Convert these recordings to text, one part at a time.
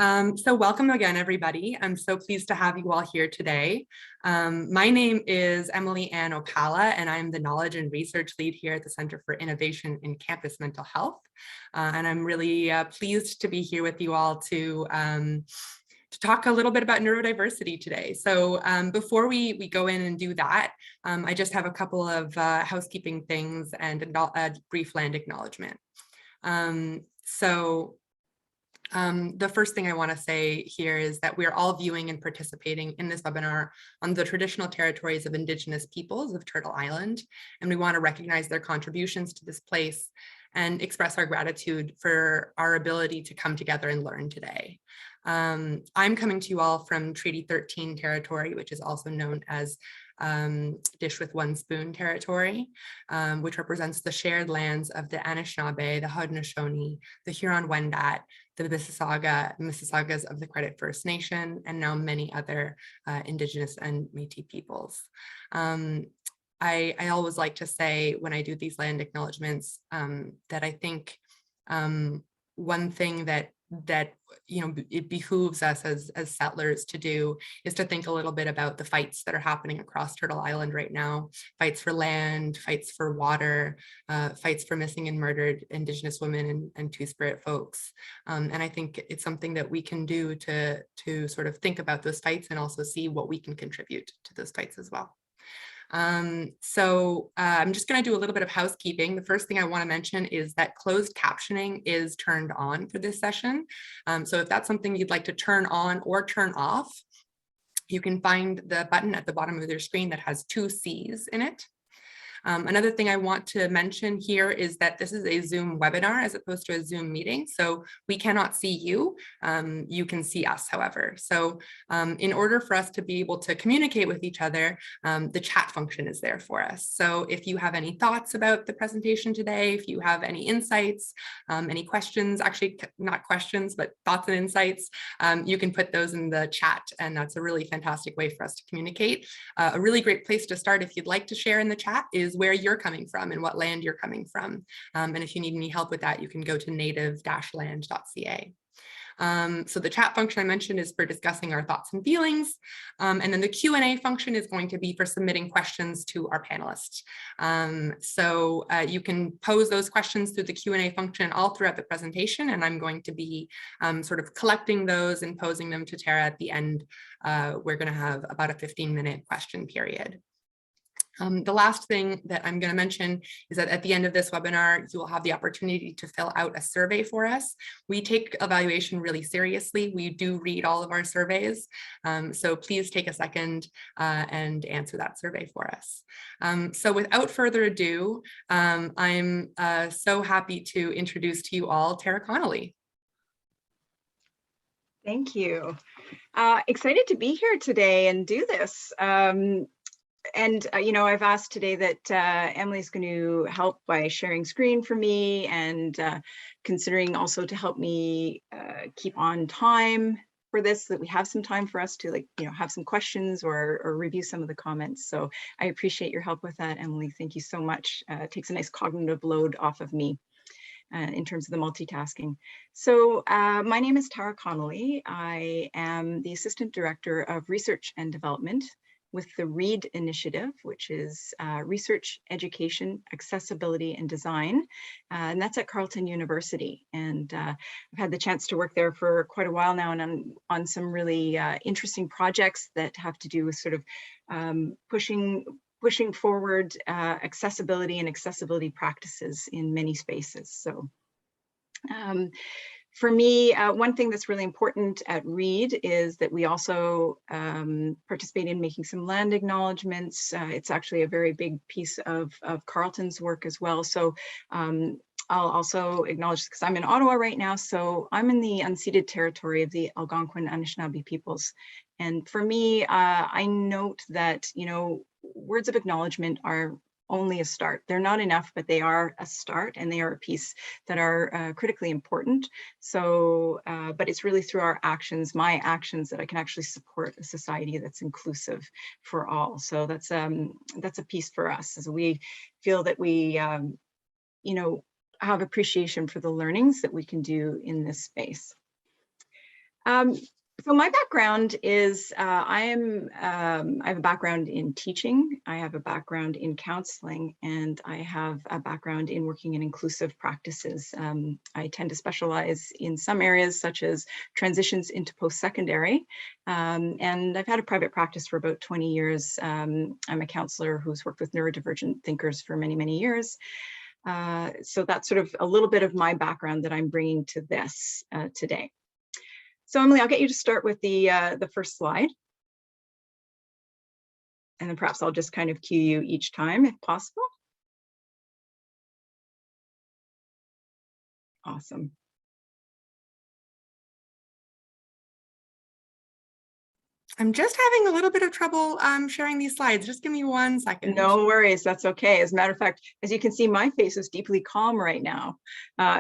So welcome again, everybody. I'm so pleased to have you all here today. My name is Emily Ann Opala, and I'm the Knowledge and Research Lead here at the Center for Innovation in Campus Mental Health. And I'm really pleased to be here with you all to talk a little bit about neurodiversity today. So before we go in and do that, I just have a couple of housekeeping things and a brief land acknowledgement. The first thing I want to say here is that we're all viewing and participating in this webinar on the traditional territories of Indigenous peoples of Turtle Island, and we want to recognize their contributions to this place and express our gratitude for our ability to come together and learn today. I'm coming to you all from Treaty 13 territory, which is also known as Dish with One Spoon territory, which represents the shared lands of the Anishinaabe, the Haudenosaunee, the Huron-Wendat, the Mississaugas of the Credit First Nation, and now many other Indigenous and Métis peoples. I always like to say when I do these land acknowledgements that I think one thing that it behooves us as settlers to do is to think a little bit about the fights that are happening across Turtle Island right now. Fights for land, fights for water, fights for missing and murdered Indigenous women and Two-Spirit folks. And I think it's something that we can do to sort of think about those fights and also see what we can contribute to those fights as well. I'm just going to do a little bit of housekeeping. The first thing I want to mention is that closed captioning is turned on for this session. So if that's something you'd like to turn on or turn off, you can find the button at the bottom of your screen that has 2 C's in it. Another thing I want to mention here is that this is a Zoom webinar as opposed to a Zoom meeting. So we cannot see you. You can see us, however. So in order for us to be able to communicate with each other, the chat function is there for us. So if you have any thoughts about the presentation today, if you have any insights, any questions, actually not questions, but thoughts and insights, you can put those in the chat. And that's a really fantastic way for us to communicate. A really great place to start if you'd like to share in the chat is where you're coming from and what land you're coming from. And if you need any help with that, you can go to native-land.ca. So the chat function I mentioned is for discussing our thoughts and feelings. And then the Q&A function is going to be for submitting questions to our panelists. You can pose those questions through the Q&A function all throughout the presentation, and I'm going to be sort of collecting those and posing them to Tara at the end. We're going to have about a 15-minute question period. The last thing that I'm going to mention is that at the end of this webinar, you will have the opportunity to fill out a survey for us. We take evaluation really seriously. We do read all of our surveys. So please take a second and answer that survey for us. So without further ado, I'm so happy to introduce to you all Tara Connolly. Thank you. Excited to be here today and do this. I've asked today that Emily's going to help by sharing screen for me and considering also to help me keep on time for this, so that we have some time for us to have some questions or review some of the comments. So I appreciate your help with that, Emily. Thank you so much. It takes a nice cognitive load off of me in terms of the multitasking. So my name is Tara Connolly. I am the Assistant Director of Research and Development with the READ initiative, which is Research, Education, Accessibility, and Design. And that's at Carleton University. And I've had the chance to work there for quite a while now, and I'm on some really interesting projects that have to do with sort of pushing forward accessibility and accessibility practices in many spaces. So for me, one thing that's really important at READ is that we also participate in making some land acknowledgements. It's actually a very big piece of Carleton's work as well. So I'll also acknowledge, because I'm in Ottawa right now, so I'm in the unceded territory of the Algonquin Anishinaabe peoples. And for me, I note that, words of acknowledgement are only a start. They're not enough, but they are a start, and they are a piece that are critically important. So, but it's really through our actions, my actions, that I can actually support a society that's inclusive for all. So that's a piece for us, as we feel that we, have appreciation for the learnings that we can do in this space. So my background is I have a background in teaching, I have a background in counseling, and I have a background in working in inclusive practices. I tend to specialize in some areas such as transitions into post-secondary, and I've had a private practice for about 20 years. I'm a counselor who's worked with neurodivergent thinkers for many, many years. So that's sort of a little bit of my background that I'm bringing to this today. So Emily, I'll get you to start with the first slide. And then perhaps I'll just kind of cue you each time if possible. Awesome. I'm just having a little bit of trouble sharing these slides. Just give me 1 second. No worries, that's okay. As a matter of fact, as you can see, my face is deeply calm right now.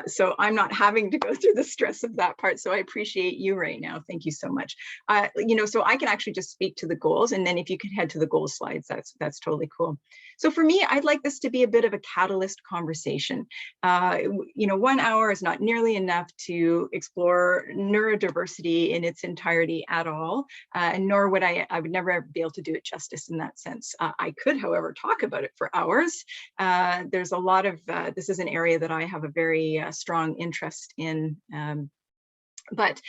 So I'm not having to go through the stress of that part. So I appreciate you right now. Thank you so much. So I can actually just speak to the goals, and then if you could head to the goals slides, that's totally cool. So for me, I'd like this to be a bit of a catalyst conversation. 1 hour is not nearly enough to explore neurodiversity in its entirety at all, and nor would I would never be able to do it justice in that sense. I could, however, talk about it for hours. There's a lot of, this is an area that I have a very strong interest in. But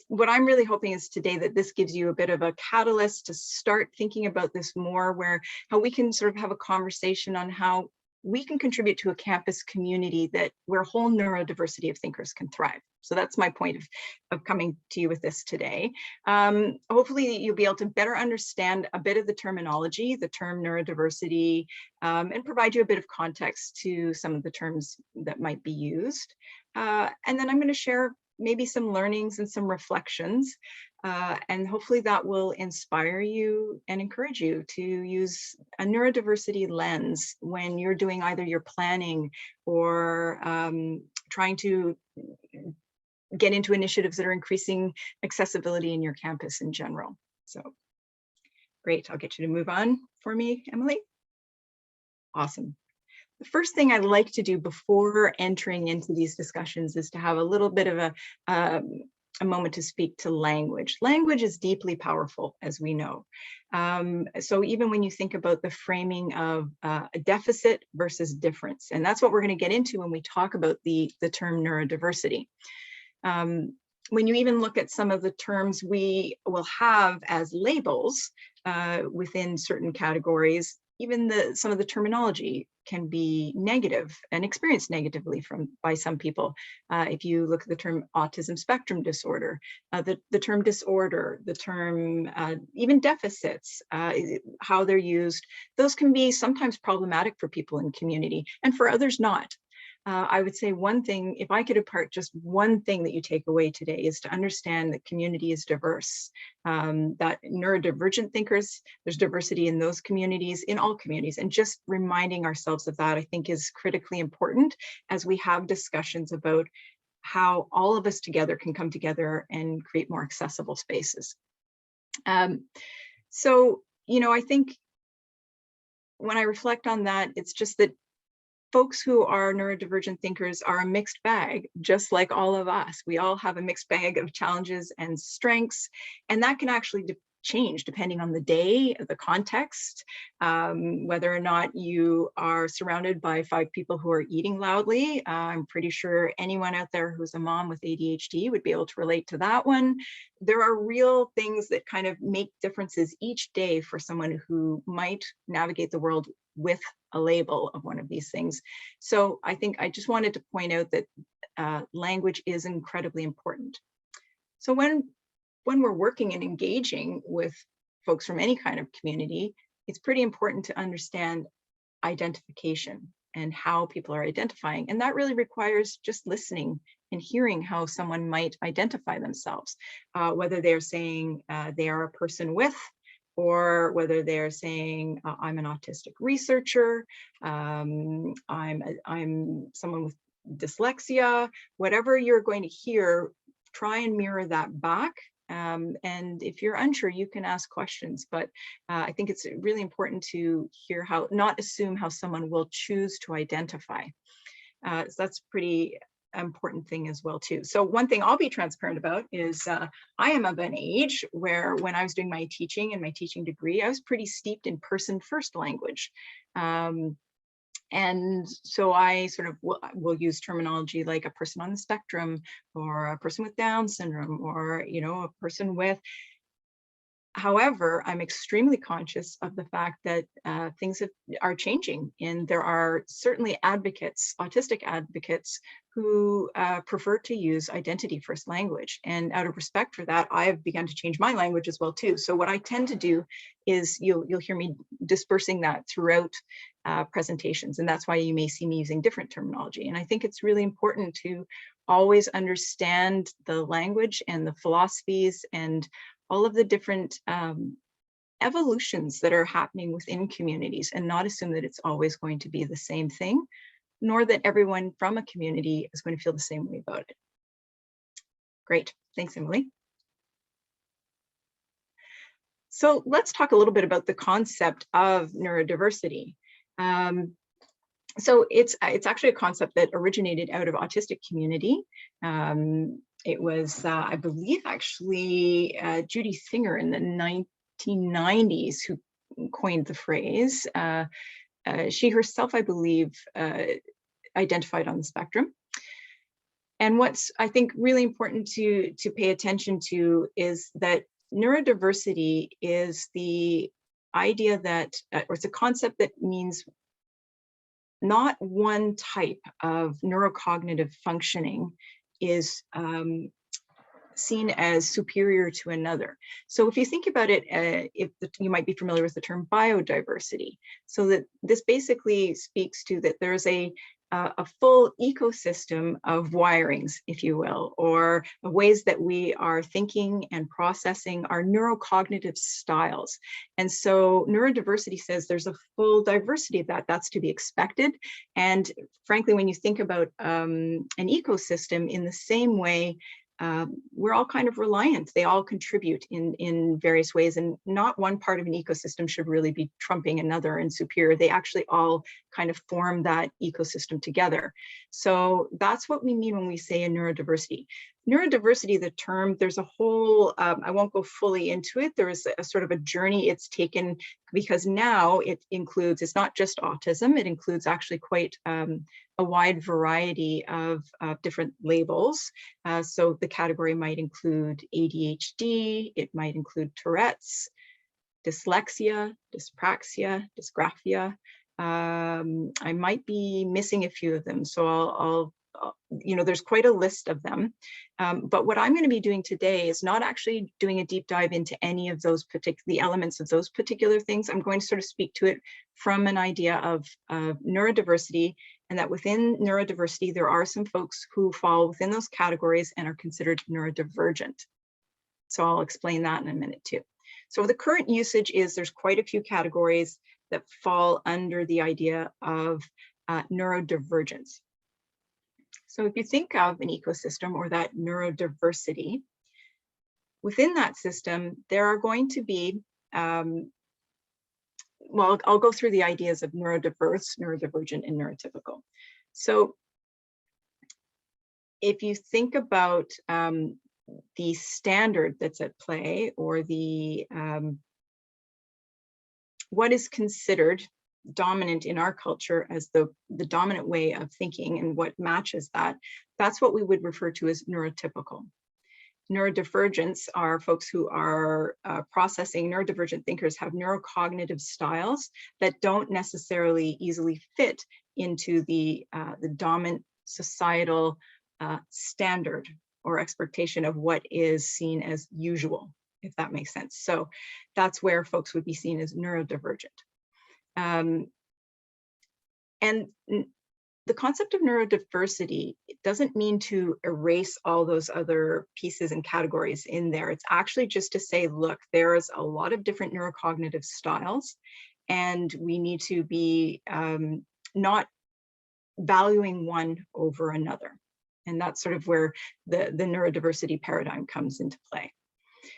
what I'm really hoping is today that this gives you a bit of a catalyst to start thinking about this more, how we can sort of have a conversation on how we can contribute to a campus community where whole neurodiversity of thinkers can thrive. So that's my point of coming to you with this today. Hopefully you'll be able to better understand a bit of the terminology, the term neurodiversity, and provide you a bit of context to some of the terms that might be used. And then I'm going to share maybe some learnings and some reflections, and hopefully that will inspire you and encourage you to use a neurodiversity lens when you're doing either your planning or trying to get into initiatives that are increasing accessibility in your campus in general. So great, I'll get you to move on for me, Emily. Awesome. The first thing I'd like to do before entering into these discussions is to have a little bit of a moment to speak to language. Language is deeply powerful, as we know. So even when you think about the framing of a deficit versus difference, and that's what we're going to get into when we talk about the term neurodiversity. When you even look at some of the terms we will have as labels within certain categories, even some of the terminology can be negative and experienced negatively by some people. If you look at the term autism spectrum disorder, the term disorder, the term even deficits, how they're used, those can be sometimes problematic for people in community and for others not. I would say one thing, if I could impart just one thing that you take away today, is to understand that community is diverse, that neurodivergent thinkers, there's diversity in those communities, in all communities, and just reminding ourselves of that, I think, is critically important as we have discussions about how all of us together can come together and create more accessible spaces. So, I think when I reflect on that, it's just that folks who are neurodivergent thinkers are a mixed bag, just like all of us. We all have a mixed bag of challenges and strengths, and that can actually change depending on the day, the context, whether or not you are surrounded by 5 people who are eating loudly. I'm pretty sure anyone out there who's a mom with ADHD would be able to relate to that one. There are real things that kind of make differences each day for someone who might navigate the world with a label of one of these things. So I think I just wanted to point out that language is incredibly important. So when we're working and engaging with folks from any kind of community, it's pretty important to understand identification and how people are identifying. And that really requires just listening and hearing how someone might identify themselves, whether they're saying they are a person with, or whether they're saying, I'm an autistic researcher, I'm someone with dyslexia. Whatever you're going to hear, try and mirror that back. And if you're unsure, you can ask questions, but I think it's really important to hear not assume how someone will choose to identify. So that's pretty important thing as well too. So one thing I'll be transparent about is I am of an age where when I was doing my teaching and my teaching degree, I was pretty steeped in person first language. And so I sort of will use terminology like a person on the spectrum, or a person with Down syndrome, or, you know, a person with. However, I'm extremely conscious of the fact that things are changing, and there are certainly advocates, autistic advocates, who prefer to use identity first language. And out of respect for that, I've begun to change my language as well too. So what I tend to do is you'll hear me dispersing that throughout presentations, and that's why you may see me using different terminology. And I think it's really important to always understand the language and the philosophies and all of the different evolutions that are happening within communities, and not assume that it's always going to be the same thing, nor that everyone from a community is going to feel the same way about it. Great, thanks, Emily. So let's talk a little bit about the concept of neurodiversity. So it's actually a concept that originated out of autistic community. It was, I believe, actually Judy Singer in the 1990s who coined the phrase. She herself, I believe, identified on the spectrum. And what's, I think, really important to pay attention to is that neurodiversity is the idea that, or it's a concept that means not one type of neurocognitive functioning is seen as superior to another. So if you think about it, you might be familiar with the term biodiversity. So that this basically speaks to that there's a full ecosystem of wirings, if you will, or ways that we are thinking and processing our neurocognitive styles. And so neurodiversity says there's a full diversity of that. That's to be expected. And frankly, when you think about an ecosystem in the same way, we're all kind of reliant. They all contribute in various ways, and not one part of an ecosystem should really be trumping another and superior. They actually all kind of form that ecosystem together. So that's what we mean when we say a neurodiversity. Neurodiversity, the term, there's a whole, I won't go fully into it. There is a sort of a journey it's taken, because now it includes, it's not just autism, it includes actually quite a wide variety of different labels. So the category might include ADHD, it might include Tourette's, dyslexia, dyspraxia, dysgraphia. I might be missing a few of them, so I'll you know, there's quite a list of them. But what I'm going to be doing today is not actually doing a deep dive into any of those the elements of those particular things. I'm going to sort of speak to it from an idea of neurodiversity, and that within neurodiversity, there are some folks who fall within those categories and are considered neurodivergent. So I'll explain that in a minute too. So the current usage is there's quite a few categories that fall under the idea of neurodivergence. So if you think of an ecosystem or that neurodiversity, within that system, there are going to be, well, I'll go through the ideas of neurodiverse, neurodivergent, and neurotypical. So if you think about the standard that's at play, or the what is considered dominant in our culture as the dominant way of thinking, and what matches that, that's what we would refer to as neurotypical. Neurodivergents are folks who are processing. Neurodivergent thinkers have neurocognitive styles that don't necessarily easily fit into the dominant societal standard or expectation of what is seen as usual, if that makes sense. So that's where folks would be seen as neurodivergent. And the concept of neurodiversity, it doesn't mean to erase all those other pieces and categories in there. It's actually just to say, look, there's a lot of different neurocognitive styles, and we need to be not valuing one over another. And that's sort of where the neurodiversity paradigm comes into play.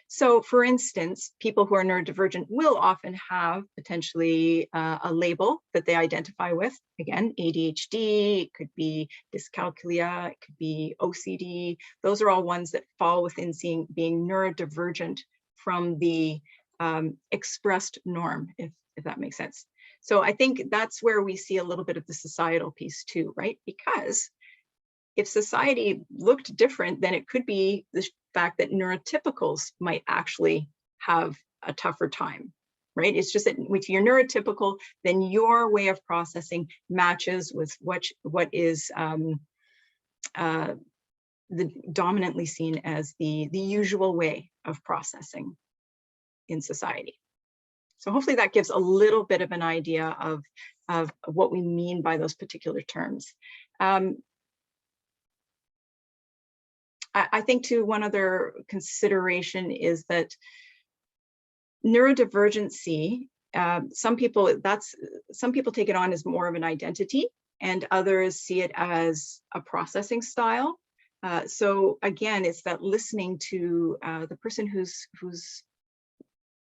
So for instance, people who are neurodivergent will often have potentially a label that they identify with. Again, ADHD, it could be dyscalculia, it could be OCD. Those are all ones that fall within being neurodivergent from the expressed norm, if that makes sense. So I think that's where we see a little bit of the societal piece too, right? Because if society looked different, then it could be the fact that neurotypicals might actually have a tougher time, right? It's just that if you're neurotypical, then your way of processing matches with what is dominantly seen as the usual way of processing in society. So hopefully that gives a little bit of an idea of what we mean by those particular terms. I think too, one other consideration is that neurodivergency, some people take it on as more of an identity, and others see it as a processing style. So again, it's that listening to the person who's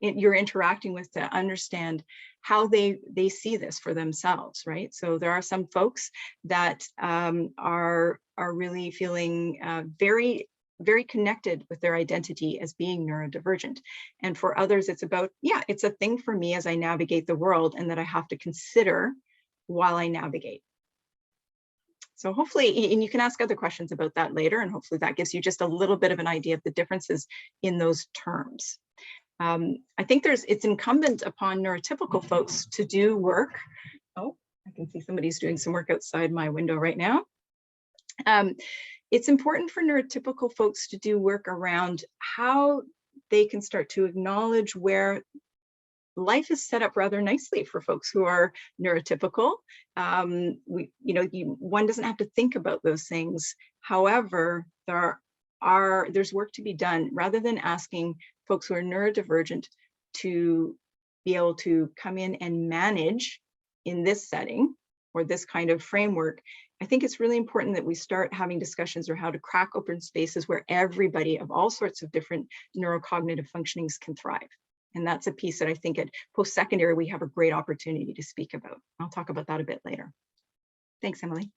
you're interacting with to understand how they see this for themselves, right? So there are some folks that are really feeling very, very connected with their identity as being neurodivergent. And for others, it's about, yeah, it's a thing for me as I navigate the world and that I have to consider while I navigate. So hopefully, and you can ask other questions about that later, and hopefully that gives you just a little bit of an idea of the differences in those terms. I think it's incumbent upon neurotypical folks to do work. Oh, I can see somebody's doing some work outside my window right now. It's important for neurotypical folks to do work around how they can start to acknowledge where life is set up rather nicely for folks who are neurotypical. One doesn't have to think about those things. However, there's work to be done rather than asking folks who are neurodivergent to be able to come in and manage in this setting or this kind of framework. I think it's really important that we start having discussions on how to crack open spaces where everybody of all sorts of different neurocognitive functionings can thrive. And that's a piece that I think at post-secondary, we have a great opportunity to speak about. I'll talk about that a bit later. Thanks, Emily.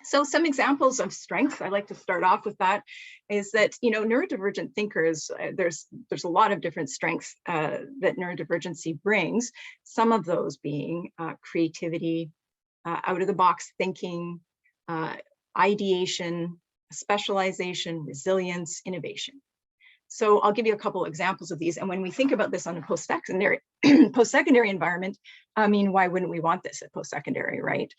So some examples of strengths, I like to start off with that, is that, neurodivergent thinkers, there's a lot of different strengths that neurodivergency brings, some of those being creativity, out-of-the-box thinking, ideation, specialization, resilience, innovation. So I'll give you a couple examples of these. And when we think about this on a post-secondary environment, I mean, why wouldn't we want this at post-secondary, right?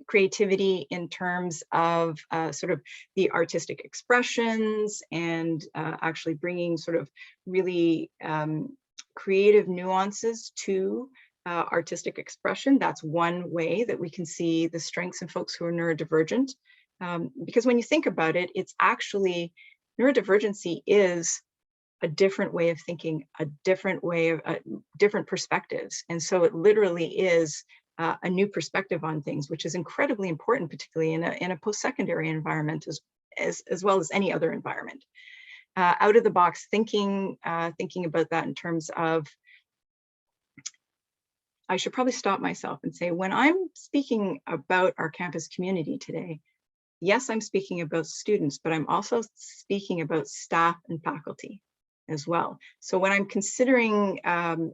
Creativity in terms of sort of the artistic expressions and actually bringing sort of really creative nuances to artistic expression. That's one way that we can see the strengths in folks who are neurodivergent. Because when you think about it, it's actually, neurodivergency is a different way of thinking, a different way of different perspectives. And so it literally is a new perspective on things, which is incredibly important, particularly in a post-secondary environment as well as any other environment. Out of the box thinking, thinking about that in terms of, I should probably stop myself and say, when I'm speaking about our campus community today, yes, I'm speaking about students, but I'm also speaking about staff and faculty as well. So when I'm considering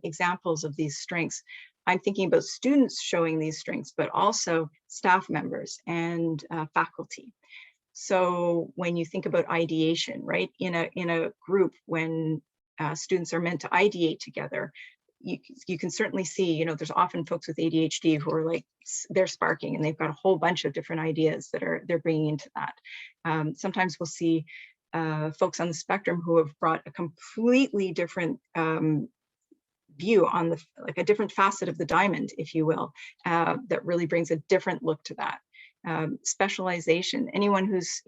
examples of these strengths, I'm thinking about students showing these strengths, but also staff members and faculty. So when you think about ideation, right, in a group, when students are meant to ideate together, you can certainly see, there's often folks with ADHD who are like, they're sparking and they've got a whole bunch of different ideas that they're bringing into that. Sometimes we'll see folks on the spectrum who have brought a completely different view on like a different facet of the diamond, if you will, that really brings a different look to that. Specialization, anyone who's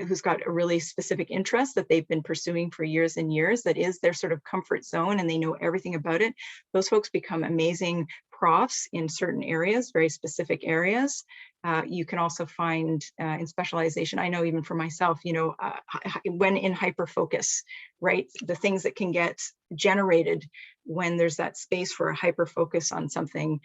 who's got a really specific interest that they've been pursuing for years and years, that is their sort of comfort zone and they know everything about it, those folks become amazing profs in certain areas, very specific areas. You can also find in specialization, I know even for myself, you know, when in hyperfocus, right? The things that can get generated when there's that space for a hyperfocus on something,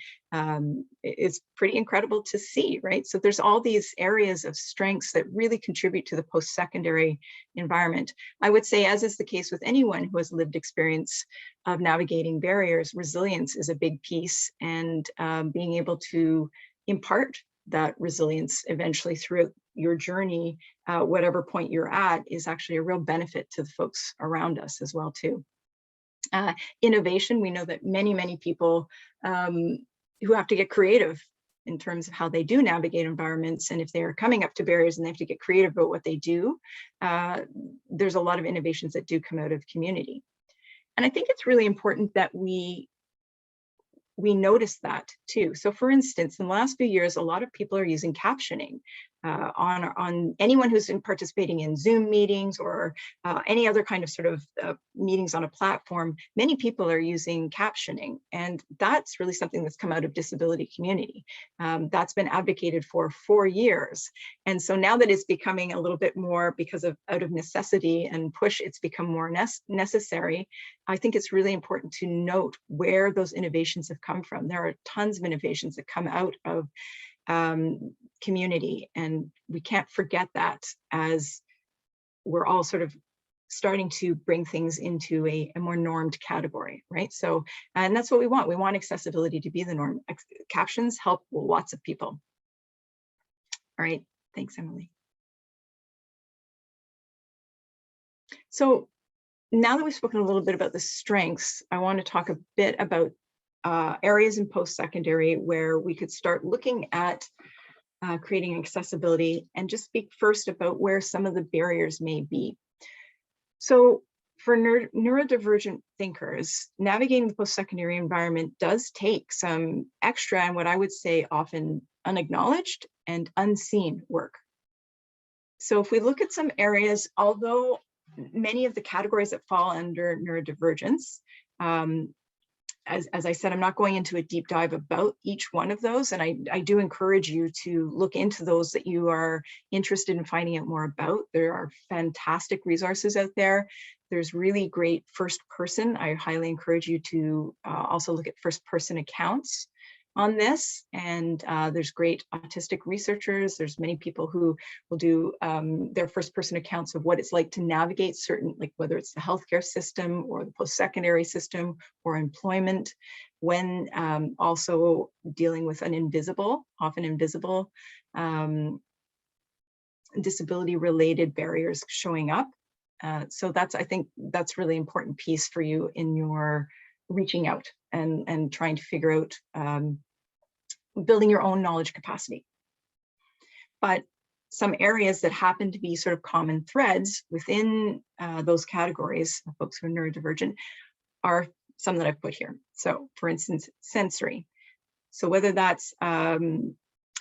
it's pretty incredible to see, right? So there's all these areas of strengths that really contribute to the post-secondary environment. I would say, as is the case with anyone who has lived experience of navigating barriers, resilience is a big piece, and being able to impart that resilience eventually throughout your journey, whatever point you're at, is actually a real benefit to the folks around us as well too. Innovation, we know that many people who have to get creative in terms of how they do navigate environments, and if they're coming up to barriers and they have to get creative about what they do, there's a lot of innovations that do come out of community. And I think it's really important that we notice that too. So for instance, in the last few years, a lot of people are using captioning on anyone who's participating in Zoom meetings or any other kind of sort of meetings on a platform. Many people are using captioning, and that's really something that's come out of disability community. That's been advocated for years. And so now that it's becoming a little bit more because of out of necessity and push, it's become more necessary. I think it's really important to note where those innovations have come from. There are tons of innovations that come out of community, and we can't forget that as we're all sort of starting to bring things into a more normed category, right? So, and that's what we want. We want accessibility to be the norm. Captions help lots of people. All right, thanks, Emily. So now that we've spoken a little bit about the strengths, I want to talk a bit about areas in post-secondary where we could start looking at creating accessibility, and just speak first about where some of the barriers may be. So for neurodivergent thinkers, navigating the post-secondary environment does take some extra and what I would say often unacknowledged and unseen work. So if we look at some areas, although many of the categories that fall under neurodivergence, as I said, I'm not going into a deep dive about each one of those, and I do encourage you to look into those that you are interested in finding out more about. There are fantastic resources out there. There's really great first person. I highly encourage you to also look at first person accounts on this, and there's great autistic researchers. There's many people who will do their first person accounts of what it's like to navigate certain, like whether it's the healthcare system or the post-secondary system or employment, when also dealing with an invisible, often invisible disability related barriers showing up. So that's, I think that's really important piece for you in your reaching out and trying to figure out building your own knowledge capacity. But some areas that happen to be sort of common threads within those categories of folks who are neurodivergent are some that I've put here. So for instance, sensory. So whether that's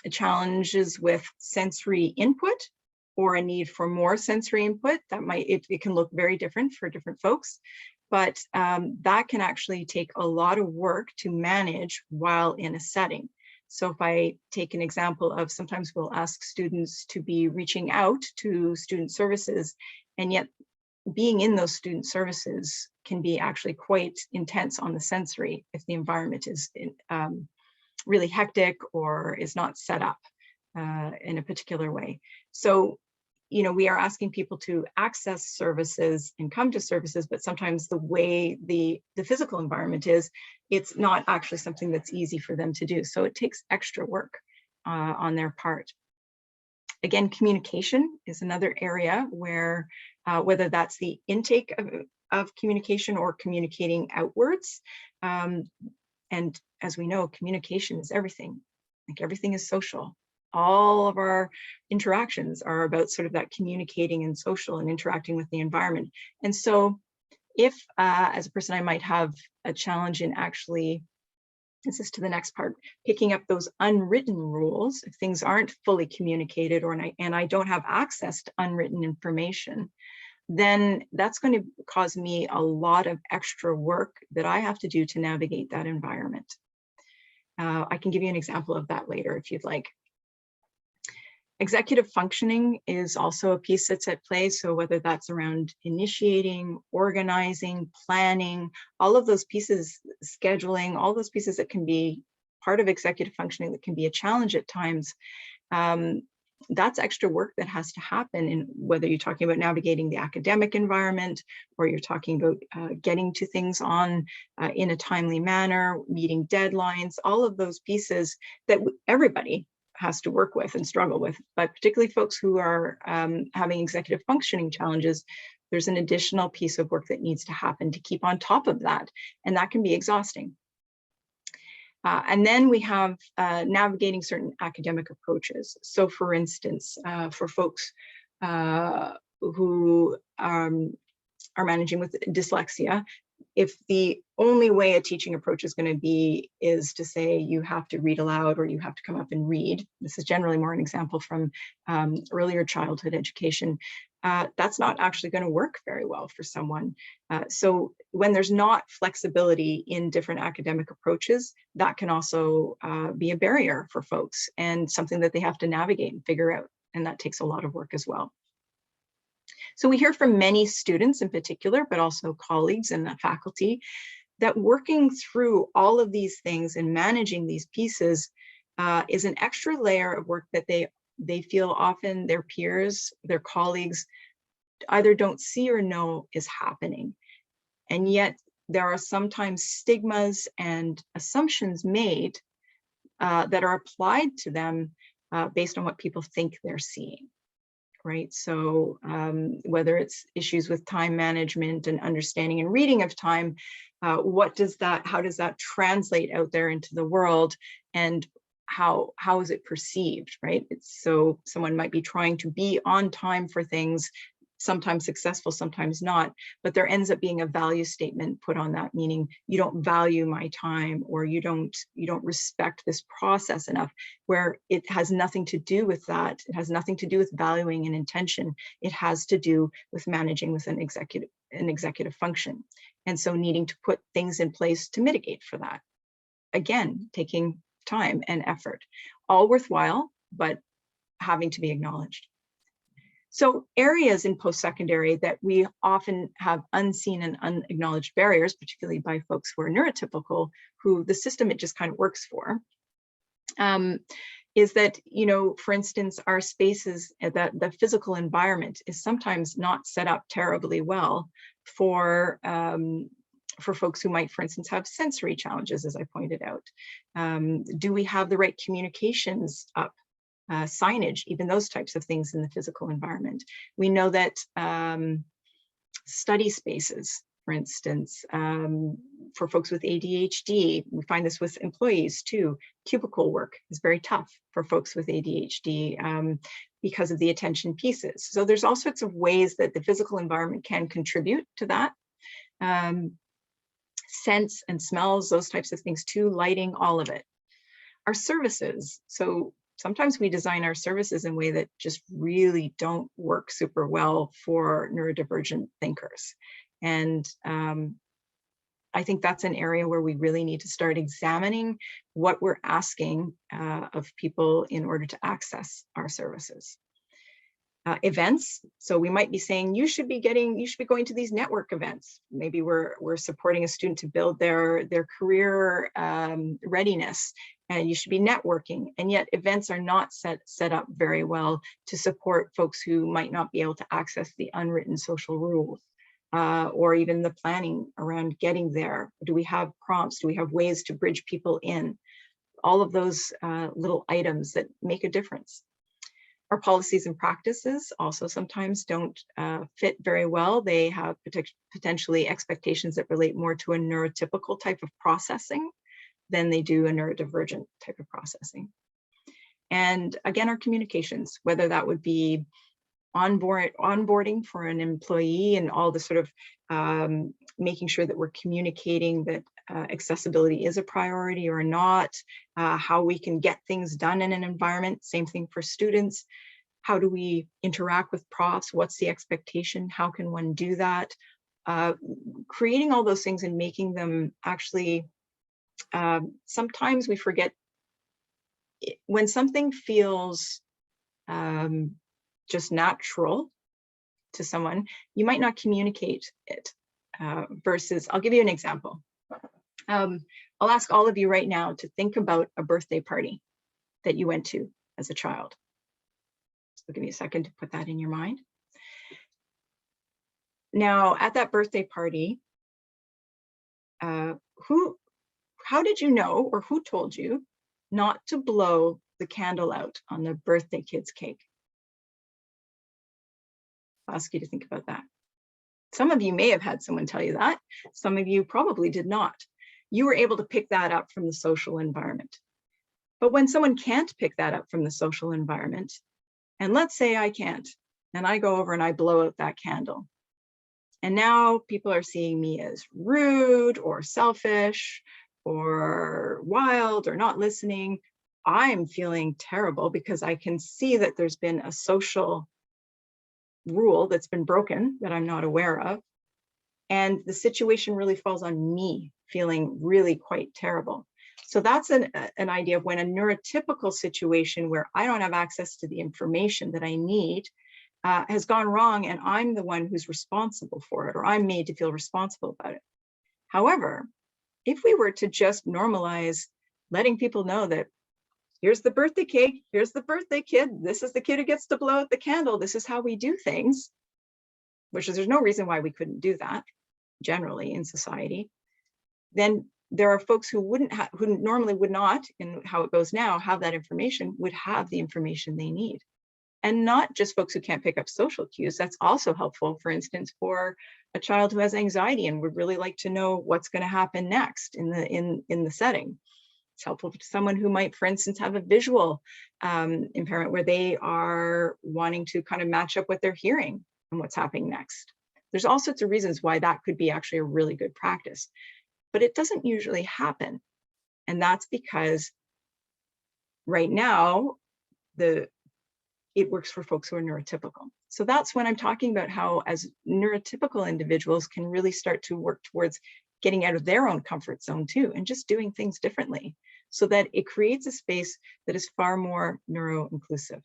challenges with sensory input or a need for more sensory input, that might, it can look very different for different folks. But that can actually take a lot of work to manage while in a setting. So if I take an example of, sometimes we'll ask students to be reaching out to student services, and yet being in those student services can be actually quite intense on the sensory if the environment is really hectic or is not set up in a particular way. So, you know, we are asking people to access services and come to services, but sometimes the way the physical environment is, it's not actually something that's easy for them to do. So it takes extra work on their part. Again, communication is another area where whether that's the intake of communication or communicating outwards. And as we know, communication is everything. Like everything is social. All of our interactions are about sort of that communicating and social and interacting with the environment. And so if as a person, I might have a challenge in actually, this is to the next part, picking up those unwritten rules, if things aren't fully communicated and I don't have access to unwritten information, then that's going to cause me a lot of extra work that I have to do to navigate that environment. I can give you an example of that later if you'd like. Executive functioning is also a piece that's at play. So whether that's around initiating, organizing, planning, all of those pieces, scheduling, all those pieces that can be part of executive functioning that can be a challenge at times, that's extra work that has to happen. And whether you're talking about navigating the academic environment, or you're talking about getting to things on in a timely manner, meeting deadlines, all of those pieces that everybody has to work with and struggle with, but particularly folks who are having executive functioning challenges, there's an additional piece of work that needs to happen to keep on top of that. And that can be exhausting. And then we have navigating certain academic approaches. So for instance, for folks who are managing with dyslexia, if the only way a teaching approach is going to be is to say you have to read aloud or you have to come up and read, this is generally more an example from earlier childhood education, that's not actually going to work very well for someone. So when there's not flexibility in different academic approaches, that can also be a barrier for folks and something that they have to navigate and figure out. And that takes a lot of work as well. So we hear from many students in particular, but also colleagues and faculty, that working through all of these things and managing these pieces is an extra layer of work that they feel often their peers, their colleagues either don't see or know is happening. And yet there are sometimes stigmas and assumptions made that are applied to them based on what people think they're seeing. Right. So whether it's issues with time management and understanding and reading of time, how does that translate out there into the world, and how is it perceived, right? So someone might be trying to be on time for things, sometimes successful, sometimes not, but there ends up being a value statement put on that, meaning you don't value my time, or you don't respect this process enough, where it has nothing to do with that. It has nothing to do with valuing an intention. It has to do with managing with an executive function. And so needing to put things in place to mitigate for that. Again, taking time and effort, all worthwhile, but having to be acknowledged. So areas in post-secondary that we often have unseen and unacknowledged barriers, particularly by folks who are neurotypical, who the system it just kind of works for, is that, for instance, our spaces, the physical environment is sometimes not set up terribly well for folks who might, for instance, have sensory challenges, as I pointed out. Do we have the right communications up? Signage, even those types of things in the physical environment. We know that study spaces, for instance, for folks with ADHD, we find this with employees too. Cubicle work is very tough for folks with ADHD because of the attention pieces. So there's all sorts of ways that the physical environment can contribute to that. Scents and smells, those types of things too, lighting, all of it. Our services, so sometimes we design our services in a way that just really don't work super well for neurodivergent thinkers. And I think that's an area where we really need to start examining what we're asking of people in order to access our services. Events, so we might be saying you should be going to these network events. Maybe we're supporting a student to build their career readiness, and you should be networking. And yet events are not set up very well to support folks who might not be able to access the unwritten social rules or even the planning around getting there. Do we have prompts? Do we have ways to bridge people in? All of those little items that make a difference. Our policies and practices also sometimes don't fit very well. They have potentially expectations that relate more to a neurotypical type of processing than they do a neurodivergent type of processing. And again, our communications, whether that would be onboarding for an employee and all the sort of making sure that we're communicating that accessibility is a priority or not, how we can get things done in an environment, same thing for students. How do we interact with profs? What's the expectation? How can one do that? Creating all those things and making them actually, sometimes we forget when something feels just natural to someone, you might not communicate it. Versus, I'll give you an example. I'll ask all of you right now to think about a birthday party that you went to as a child. So give me a second to put that in your mind. Now, at that birthday party, how did you know, or who told you not to blow the candle out on the birthday kid's cake? I'll ask you to think about that. Some of you may have had someone tell you that. Some of you probably did not. You were able to pick that up from the social environment. But when someone can't pick that up from the social environment, and let's say I can't, and I go over and I blow out that candle, and now people are seeing me as rude or selfish or wild or not listening, I'm feeling terrible because I can see that there's been a social rule that's been broken that I'm not aware of. And the situation really falls on me feeling really quite terrible. So that's an idea of when a neurotypical situation where I don't have access to the information that I need has gone wrong, and I'm the one who's responsible for it, or I'm made to feel responsible about it. However, if we were to just normalize letting people know that here's the birthday cake, here's the birthday kid, this is the kid who gets to blow out the candle, this is how we do things, which is there's no reason why we couldn't do that generally in society, then there are folks who who normally would not, in how it goes now, have that information, would have the information they need. And not just folks who can't pick up social cues. That's also helpful, for instance, for a child who has anxiety and would really like to know what's going to happen next in the setting. It's helpful to someone who might, for instance, have a visual impairment where they are wanting to kind of match up what they're hearing and what's happening next. There's all sorts of reasons why that could be actually a really good practice, but it doesn't usually happen. And that's because right now, it works for folks who are neurotypical. So that's when I'm talking about how as neurotypical individuals can really start to work towards getting out of their own comfort zone too, and just doing things differently so that it creates a space that is far more neuro-inclusive.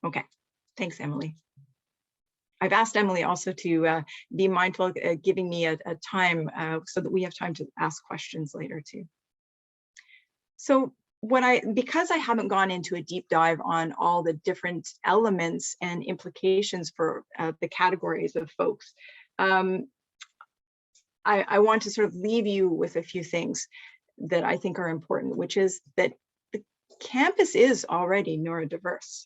Okay, thanks, Emily. I've asked Emily also to be mindful of giving me a time so that we have time to ask questions later too. So because I haven't gone into a deep dive on all the different elements and implications for the categories of folks, I want to sort of leave you with a few things that I think are important, which is that the campus is already neurodiverse,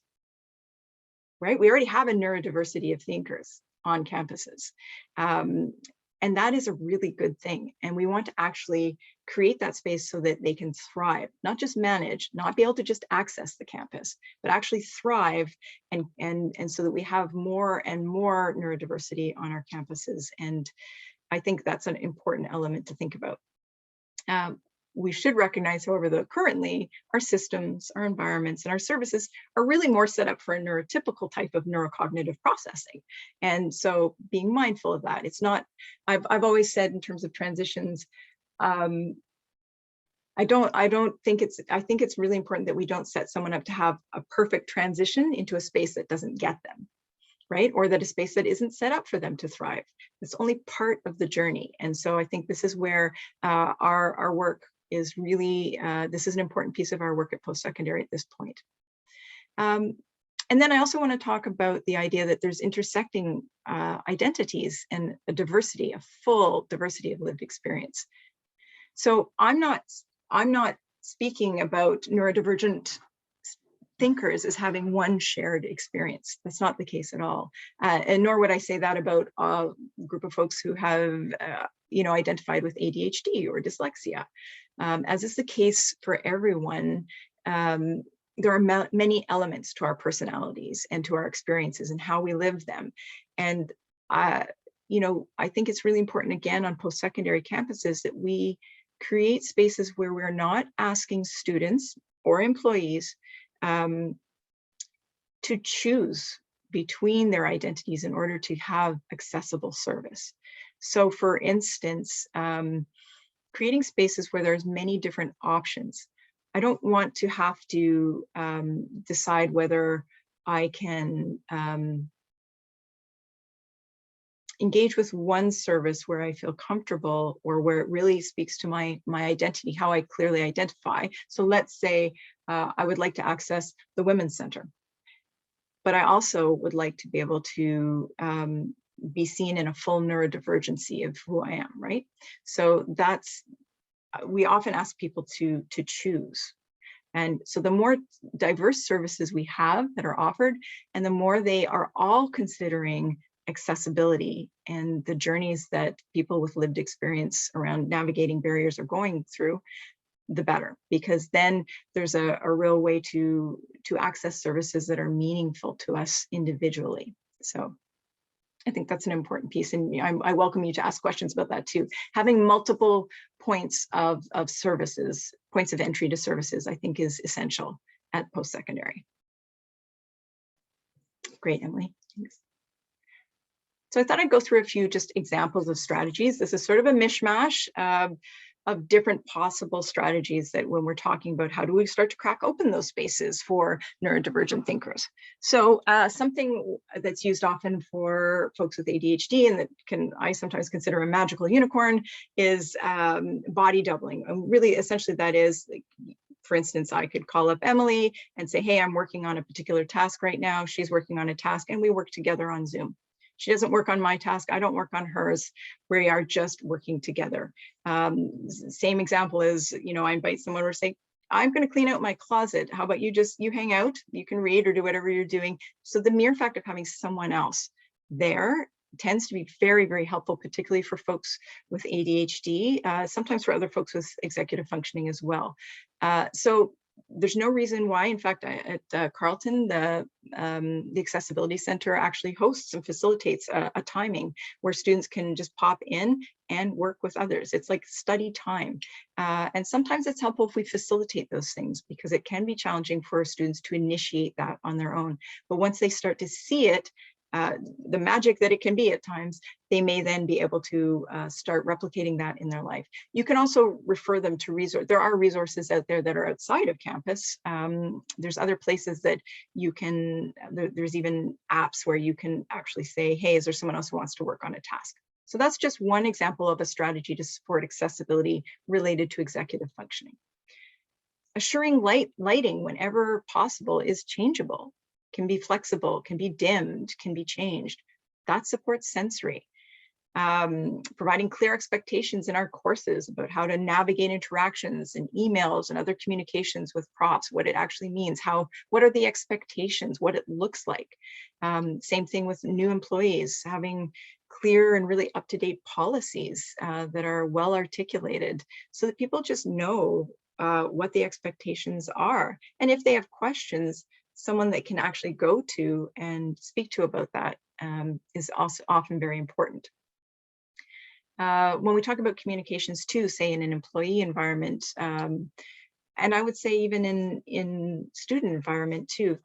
right? We already have a neurodiversity of thinkers on campuses. And that is a really good thing. And we want to actually create that space so that they can thrive, not just manage, not be able to just access the campus, but actually thrive and so that we have more and more neurodiversity on our campuses. And I think that's an important element to think about. We should recognize, however, that currently our systems, our environments, and our services are really more set up for a neurotypical type of neurocognitive processing. And so being mindful of that, it's not, I've always said in terms of transitions, I think it's really important that we don't set someone up to have a perfect transition into a space that doesn't get them, right? Or that a space that isn't set up for them to thrive. It's only part of the journey. And so I think this is where our work is really, this is an important piece of our work at Postsecondary at this point. And then I also want to talk about the idea that there's intersecting identities and a diversity, a full diversity of lived experience. So I'm not speaking about neurodivergent thinkers as having one shared experience. That's not the case at all. And nor would I say that about a group of folks who have identified with ADHD or dyslexia. As is the case for everyone, there are many elements to our personalities and to our experiences and how we live them. And I think it's really important, again, on post-secondary campuses that we create spaces where we're not asking students or employees to choose between their identities in order to have accessible service. So for instance, creating spaces where there's many different options I don't want to have to decide whether I can engage with one service where I feel comfortable or where it really speaks to my identity, how I clearly identify. So let's say I would like to access the Women's Center, but I also would like to be able to be seen in a full neurodivergency of who I am, right? So that's, we often ask people to choose. And so the more diverse services we have that are offered, and the more they are all considering accessibility and the journeys that people with lived experience around navigating barriers are going through, the better, because then there's a real way to access services that are meaningful to us individually. So I think that's an important piece, and I welcome you to ask questions about that too. Having multiple points of services, points of entry to services, I think is essential at post-secondary. Great, Emily. Thanks. So I thought I'd go through a few just examples of strategies. This is sort of a mishmash of different possible strategies that when we're talking about how do we start to crack open those spaces for neurodivergent thinkers. So something that's used often for folks with ADHD and that I sometimes consider a magical unicorn is body doubling. And really, essentially, that is, like, for instance, I could call up Emily and say, hey, I'm working on a particular task right now. She's working on a task and we work together on Zoom. She doesn't work on my task, I don't work on hers. We are just working together. Same example is, I invite someone or say, I'm going to clean out my closet. How about you hang out, you can read or do whatever you're doing. So the mere fact of having someone else there tends to be very, very helpful, particularly for folks with ADHD, sometimes for other folks with executive functioning as well. So there's no reason why, in fact, at Carleton, the Accessibility Center actually hosts and facilitates a timing where students can just pop in and work with others. It's like study time. And sometimes it's helpful if we facilitate those things, because it can be challenging for students to initiate that on their own. But once they start to see it, the magic that it can be at times, they may then be able to start replicating that in their life. You can also refer them to resources. There are resources out there that are outside of campus. There's other places that you can, there's even apps where you can actually say, hey, is there someone else who wants to work on a task? So that's just one example of a strategy to support accessibility related to executive functioning. Assuring lighting whenever possible is changeable. Can be flexible, can be dimmed, can be changed. That supports sensory. Providing clear expectations in our courses about how to navigate interactions and emails and other communications with props, what it actually means, what are the expectations, what it looks like. Same thing with new employees, having clear and really up-to-date policies that are well articulated so that people just know what the expectations are. And if they have questions, someone that can actually go to and speak to about that is also often very important. When we talk about communications too, say in an employee environment, and I would say even in student environment too,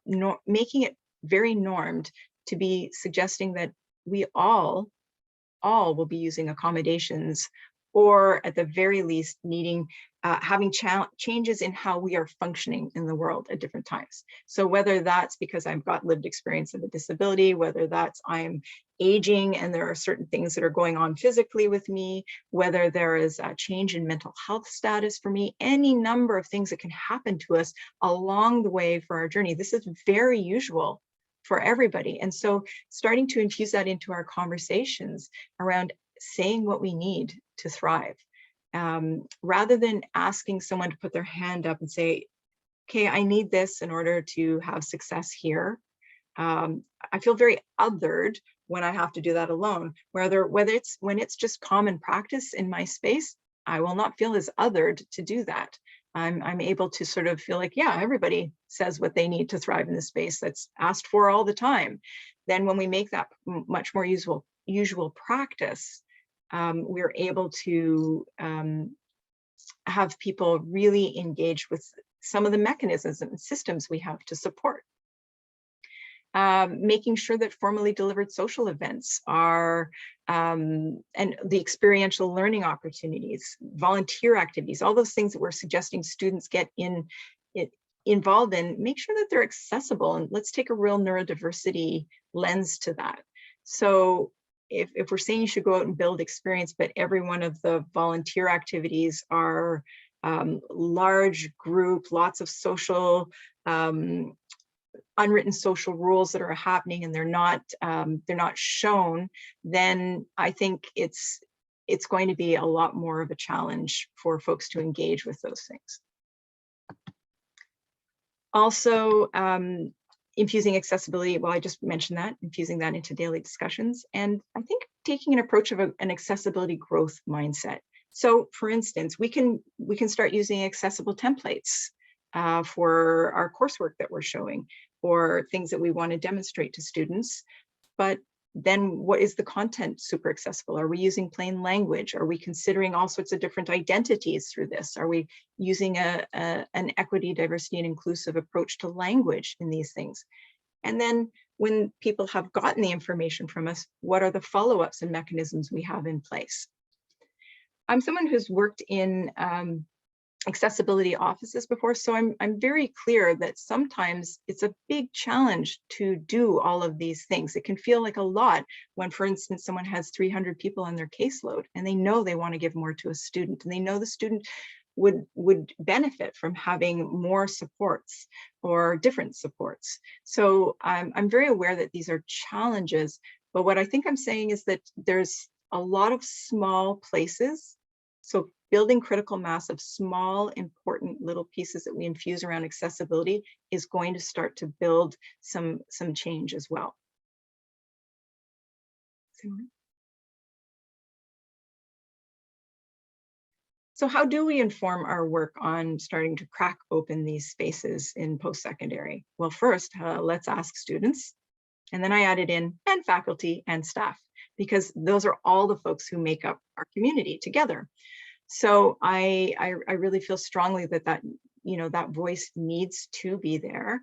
making it very normed to be suggesting that we all will be using accommodations, or at the very least needing having changes in how we are functioning in the world at different times. So whether that's because I've got lived experience of a disability, whether that's I'm aging and there are certain things that are going on physically with me, whether there is a change in mental health status for me, any number of things that can happen to us along the way for our journey. This is very usual for everybody. And so starting to infuse that into our conversations around saying what we need to thrive, rather than asking someone to put their hand up and say, okay, I need this in order to have success here. I feel very othered when I have to do that alone. When it's just common practice in my space, I will not feel as othered to do that. I'm able to sort of feel like, yeah, everybody says what they need to thrive in the space that's asked for all the time. Then when we make that much more usual practice, we're able to have people really engage with some of the mechanisms and systems we have to support. Making sure that formally delivered social events are, and the experiential learning opportunities, volunteer activities, all those things that we're suggesting students get involved in, make sure that they're accessible. And let's take a real neurodiversity lens to that. So if we're saying you should go out and build experience, but every one of the volunteer activities are large group, lots of social, unwritten social rules that are happening, and they're not shown, then I think it's going to be a lot more of a challenge for folks to engage with those things. Also, infusing accessibility, well, I just mentioned that, infusing that into daily discussions. And I think taking an approach of an accessibility growth mindset. So for instance, we can start using accessible templates for our coursework that we're showing, or things that we want to demonstrate to students. But then what is the content super accessible? Are we using plain language? Are we considering all sorts of different identities through this? Are we using an equity, diversity, and inclusive approach to language in these things? And then when people have gotten the information from us, what are the follow-ups and mechanisms we have in place? I'm someone who's worked in accessibility offices before, so I'm very clear that sometimes it's a big challenge to do all of these things. It can feel like a lot when, for instance, someone has 300 people on their caseload and they know they want to give more to a student, and they know the student would benefit from having more supports or different supports. So I'm very aware that these are challenges, but what I think I'm saying is that there's a lot of small places. So building critical mass of small, important little pieces that we infuse around accessibility is going to start to build some change as well. So how do we inform our work on starting to crack open these spaces in post-secondary? Well, first, let's ask students. And then I added in, and faculty and staff, because those are all the folks who make up our community together. So I really feel strongly that that voice needs to be there.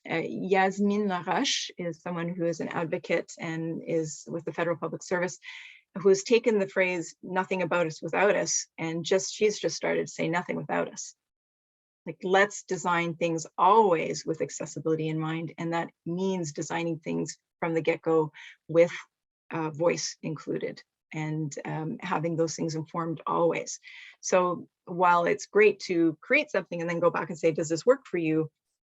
Yasmin Laroche is someone who is an advocate and is with the Federal Public Service, who has taken the phrase "nothing about us without us," and she's just started to say "nothing without us." Like, let's design things always with accessibility in mind, and that means designing things from the get-go with voice included, and having those things informed always. So while it's great to create something and then go back and say, does this work for you?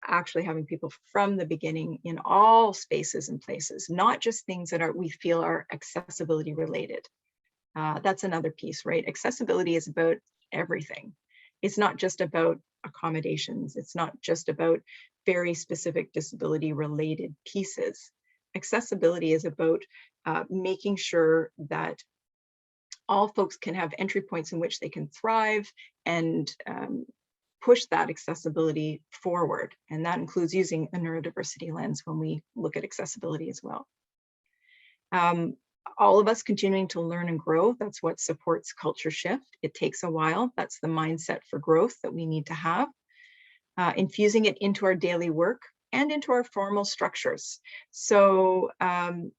Actually having people from the beginning in all spaces and places, not just things that we feel are accessibility related. That's another piece, right? Accessibility is about everything. It's not just about accommodations. It's not just about very specific disability related pieces. Accessibility is about making sure that all folks can have entry points in which they can thrive and push that accessibility forward. And that includes using a neurodiversity lens when we look at accessibility as well. All of us continuing to learn and grow, that's what supports culture shift. It takes a while. That's the mindset for growth that we need to have. Infusing it into our daily work and into our formal structures. So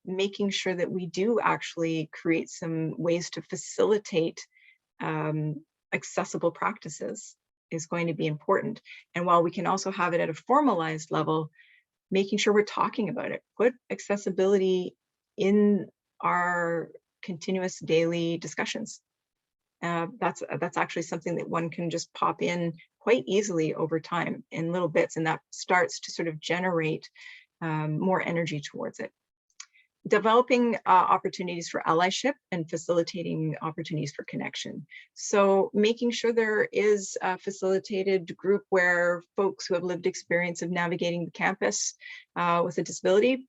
making sure that we do actually create some ways to facilitate accessible practices is going to be important. And while we can also have it at a formalized level, making sure we're talking about it. Put accessibility in our continuous daily discussions. That's actually something that one can just pop in quite easily over time in little bits, and that starts to sort of generate more energy towards it. Developing opportunities for allyship and facilitating opportunities for connection. So making sure there is a facilitated group where folks who have lived experience of navigating the campus with a disability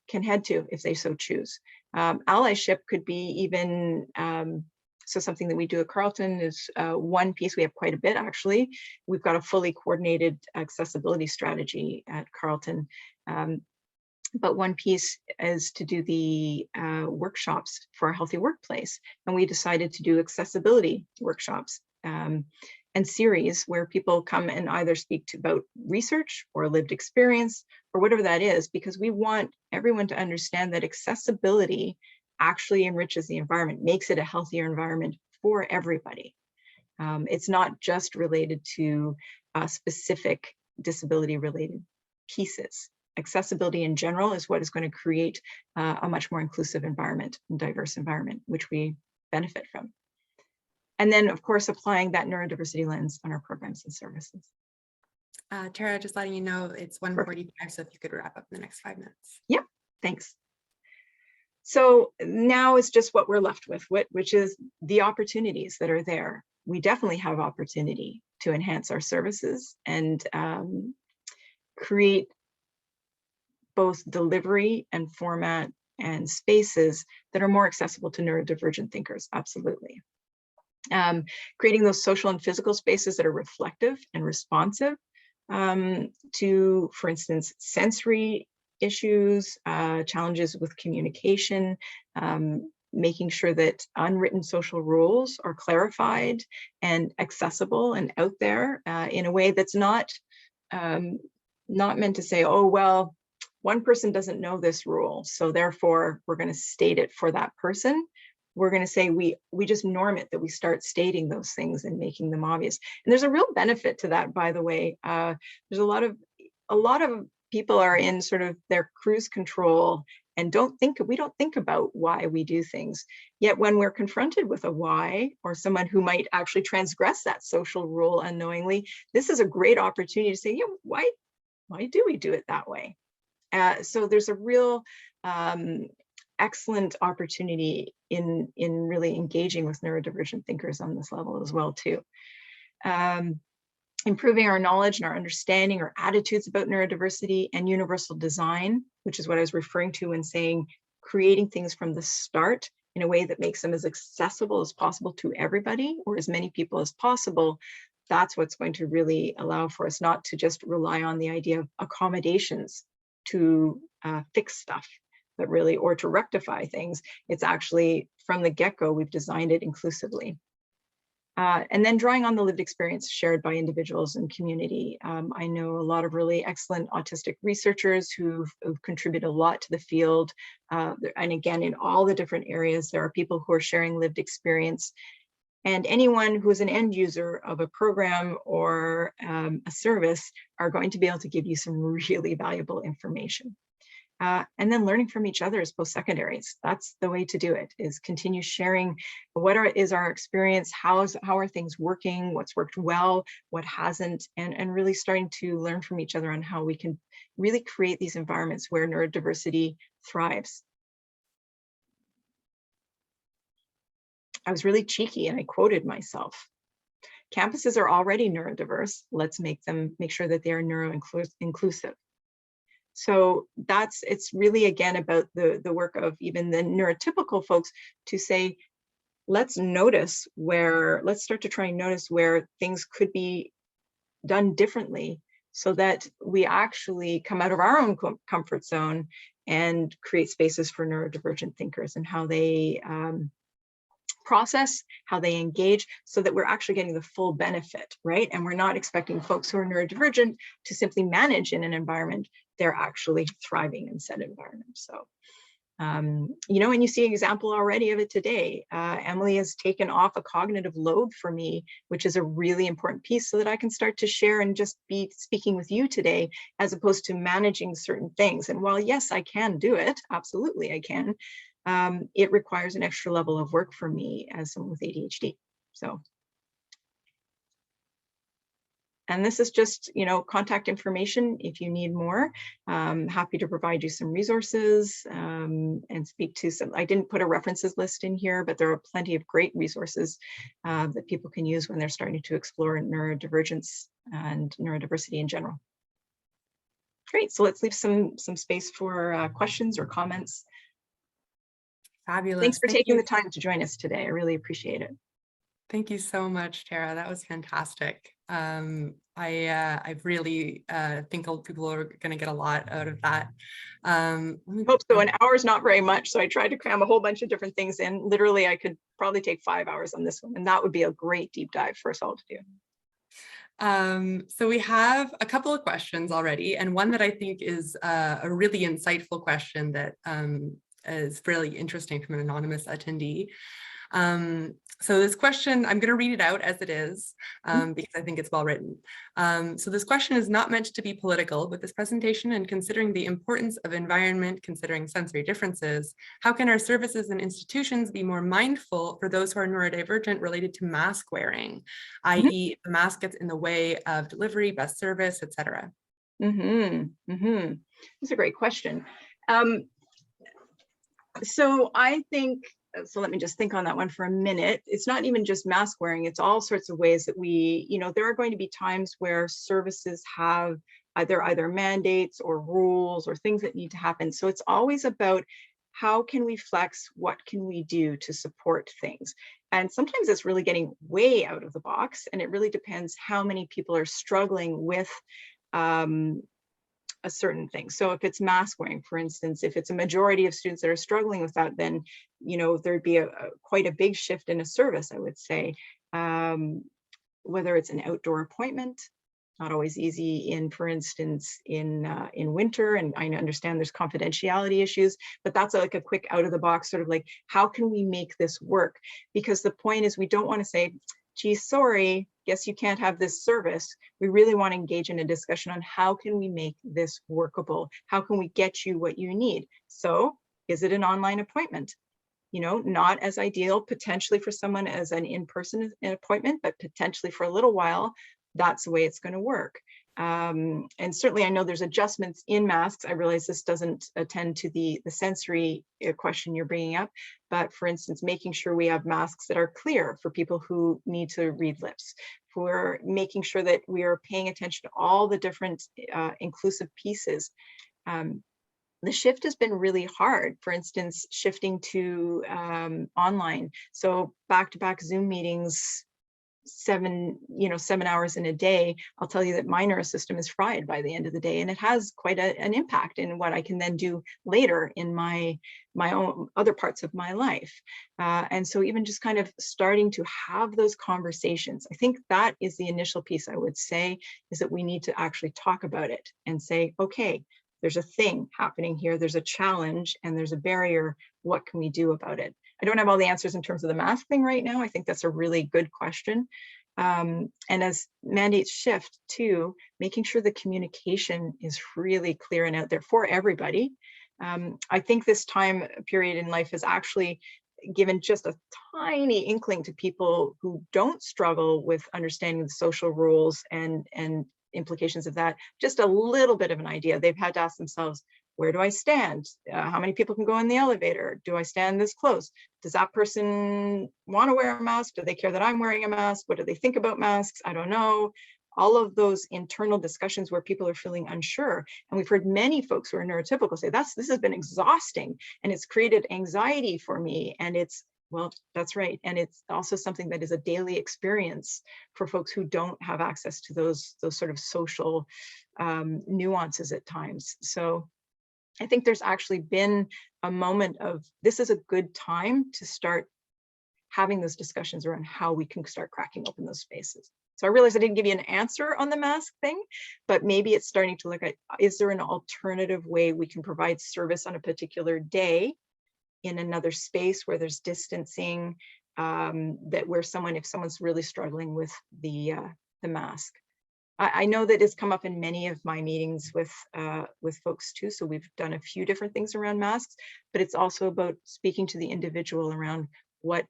can head to if they so choose. Allyship could be even, so something that we do at Carleton is one piece. We have quite a bit, actually. We've got a fully coordinated accessibility strategy at Carleton. But one piece is to do the workshops for a healthy workplace. And we decided to do accessibility workshops and series where people come and either speak about research or lived experience or whatever that is, because we want everyone to understand that accessibility actually enriches the environment, makes it a healthier environment for everybody. It's not just related to specific disability-related pieces. Accessibility in general is what is going to create a much more inclusive environment and diverse environment, which we benefit from. And then, of course, applying that neurodiversity lens on our programs and services. Tara, just letting you know it's 1:45, so if you could wrap up in the next 5 minutes. Yep, thanks. So now it's just what we're left with, which is the opportunities that are there. We definitely have opportunity to enhance our services and create both delivery and format and spaces that are more accessible to neurodivergent thinkers, absolutely. Creating those social and physical spaces that are reflective and responsive to, for instance, sensory issues, challenges with communication, making sure that unwritten social rules are clarified and accessible and out there in a way that's not meant to say, oh, well, one person doesn't know this rule, so therefore we're going to state it for that person. We're going to say we just norm it, that we start stating those things and making them obvious. And there's a real benefit to that, by the way. There's a lot of people are in sort of their cruise control and we don't think about why we do things. Yet when we're confronted with a why, or someone who might actually transgress that social rule unknowingly, this is a great opportunity to say, yeah, why do we do it that way? So there's a real excellent opportunity in really engaging with neurodivergent thinkers on this level as well too. Improving our knowledge and our understanding or attitudes about neurodiversity and universal design, which is what I was referring to when saying creating things from the start in a way that makes them as accessible as possible to everybody or as many people as possible. That's what's going to really allow for us not to just rely on the idea of accommodations to fix stuff, but really, or to rectify things. It's actually from the get-go, we've designed it inclusively. And then drawing on the lived experience shared by individuals and community. I know a lot of really excellent autistic researchers who've contributed a lot to the field. And again, in all the different areas, there are people who are sharing lived experience. And anyone who is an end user of a program or a service are going to be able to give you some really valuable information. And then learning from each other as post-secondaries. That's the way to do it, is continue sharing is our experience, how are things working, what's worked well, what hasn't, and really starting to learn from each other on how we can really create these environments where neurodiversity thrives. I was really cheeky and I quoted myself. Campuses are already neurodiverse. Let's make sure that they are neuro-inclusive. So it's really, again, about the work of even the neurotypical folks to say, let's start to try and notice where things could be done differently so that we actually come out of our own comfort zone and create spaces for neurodivergent thinkers and how they process, how they engage, so that we're actually getting the full benefit, right? And we're not expecting folks who are neurodivergent to simply manage in an environment. They're actually thriving in said environment. So, and you see an example already of it today. Emily has taken off a cognitive load for me, which is a really important piece so that I can start to share and just be speaking with you today, as opposed to managing certain things. And while, yes, I can do it, absolutely I can, it requires an extra level of work for me as someone with ADHD. So, and this is just, contact information if you need more. Happy to provide you some resources and speak to some. I didn't put a references list in here, but there are plenty of great resources that people can use when they're starting to explore neurodivergence and neurodiversity in general. Great, so let's leave some space for questions or comments. Fabulous. Thanks for taking the time to join us today. I really appreciate it. Thank you so much, Tara. That was fantastic. I really think people are going to get a lot out of that. Hope so. An hour is not very much, so I tried to cram a whole bunch of different things in. Literally, I could probably take 5 hours on this one, and that would be a great deep dive for us all to do. So we have a couple of questions already, and one that I think is a really insightful question that is really interesting from an anonymous attendee. So this question, I'm going to read it out as it is, because I think it's well written. So this question is not meant to be political, but this presentation, and considering the importance of environment, considering sensory differences, how can our services and institutions be more mindful for those who are neurodivergent related to mask wearing, i.e. the mask gets in the way of delivery, best service, etc.? That's a great question. So I think, so let me just think on that one for a minute. It's not even just mask wearing, it's all sorts of ways that we, there are going to be times where services have either mandates or rules or things that need to happen. So it's always about how can we flex, what can we do to support things? And sometimes it's really getting way out of the box, and it really depends how many people are struggling with a certain thing. So if it's mask wearing, for instance, if it's a majority of students that are struggling with that, then there'd be quite a big shift in a service, I would say. Whether it's an outdoor appointment, not always easy for instance, in winter, and I understand there's confidentiality issues, but that's like a quick out of the box sort of like, how can we make this work? Because the point is, we don't want to say, gee, sorry, guess you can't have this service. We really want to engage in a discussion on how can we make this workable? How can we get you what you need? So is it an online appointment? Not as ideal potentially for someone as an in-person appointment, but potentially for a little while, that's the way it's going to work. And certainly I know there's adjustments in masks. I realize this doesn't attend to the sensory question you're bringing up, but for instance, making sure we have masks that are clear for people who need to read lips, for making sure that we are paying attention to all the different inclusive pieces. The shift has been really hard, for instance, shifting to online. So back-to-back Zoom meetings, 7 hours in a day. I'll tell you that my nervous system is fried by the end of the day, and it has quite an impact in what I can then do later in my own other parts of my life. And so even just kind of starting to have those conversations, I think that is the initial piece I would say, is that we need to actually talk about it and say, okay, there's a thing happening here, there's a challenge and there's a barrier. What can we do about it? I don't have all the answers in terms of the mask thing right now. I think that's a really good question. And as mandates shift too, making sure the communication is really clear and out there for everybody. I think this time period in life has actually given just a tiny inkling to people who don't struggle with understanding the social rules and implications of that, just a little bit of an idea. They've had to ask themselves, where do I stand? How many people can go in the elevator? Do I stand this close? Does that person want to wear a mask? Do they care that I'm wearing a mask? What do they think about masks? I don't know. All of those internal discussions where people are feeling unsure. And we've heard many folks who are neurotypical say, this has been exhausting and it's created anxiety for me. And it's, well, that's right. And it's also something that is a daily experience for folks who don't have access to those sort of social nuances at times. So I think there's actually been a moment of, this is a good time to start having those discussions around how we can start cracking open those spaces. So I realize I didn't give you an answer on the mask thing, but maybe it's starting to look at, is there an alternative way we can provide service on a particular day in another space where there's distancing, if someone's really struggling with the mask. I know that it's come up in many of my meetings with folks too. So we've done a few different things around masks, but it's also about speaking to the individual around what